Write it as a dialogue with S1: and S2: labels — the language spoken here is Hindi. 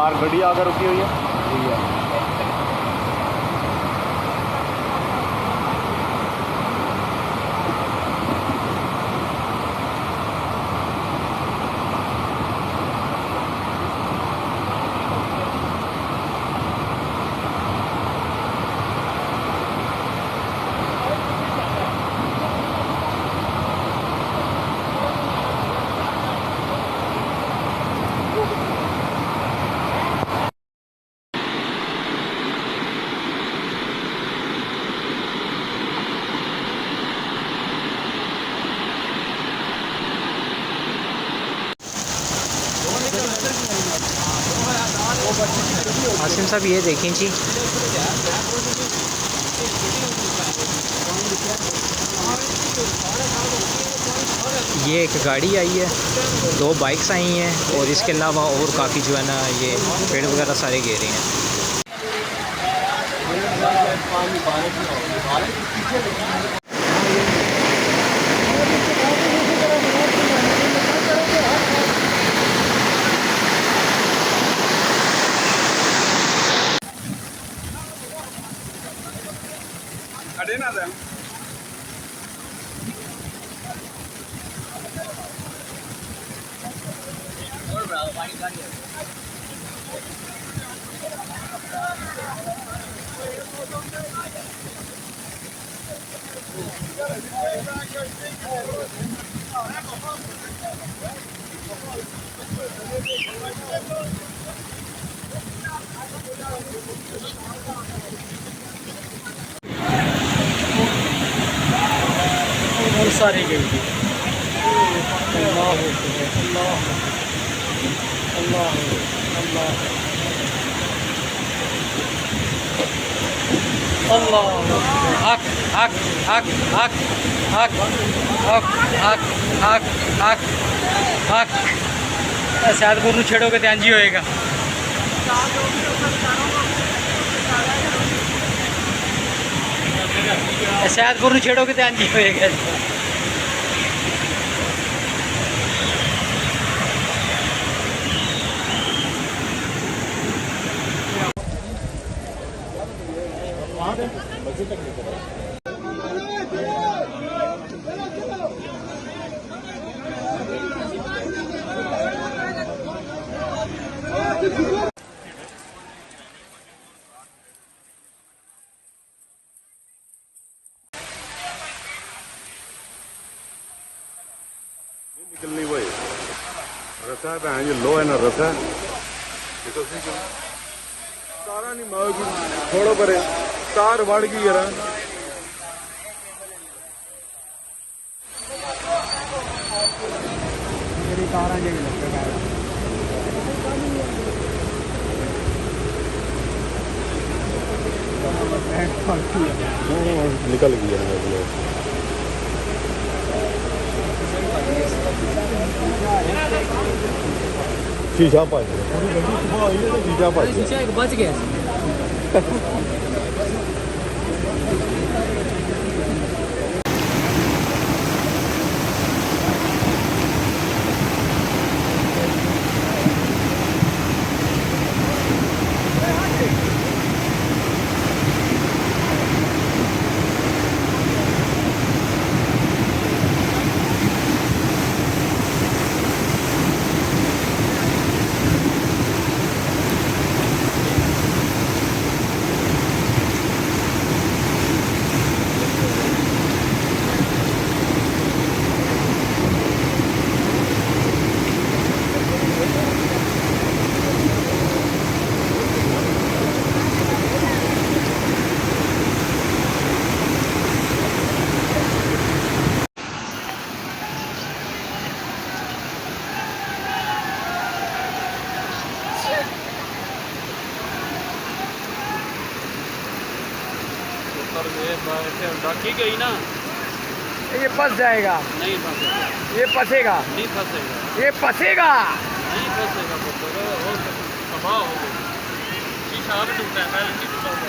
S1: बाहर गड्डी आकर रुकी हुई है। ठीक है।
S2: आसिम साहब ये देखें जी, ये एक गाड़ी आई है, 2 बाइक्स आई हैं और इसके अलावा और काफ़ी जो है ना ये पेड़ वगैरह सारे गिरे हैं।
S1: खड़े ना दें।
S3: और सारी गई थी। अल्लाह अल्लाह अल्लाह अल्लाह अल्लाह हक हक हक हक हक हक हक हक हक हक सैदपुर नूं छेड़ोगे तो इंज ही होएगा। सैदपुर नूं छेड़ोगे तो इंज ही होएगा।
S1: निकलनी वही रसा है, ये लो है ना रसा है, तारा नहीं माओगी थोड़ा परे तार बढ़ गई यार। निकल गई है शीशा पाई शीशा पाई
S3: शीशा एक बच गया।
S4: रखी गई ना,
S3: ये फंस जाएगा।
S4: नहीं फंसेगा,
S3: ये फंसेगा।
S4: नहीं फंसेगा,
S3: ये फंसेगा।
S4: नहीं फंसेगा पुत्र, और तबाह हो गई। शीशा भी टूटा है, पहले नहीं टूटा।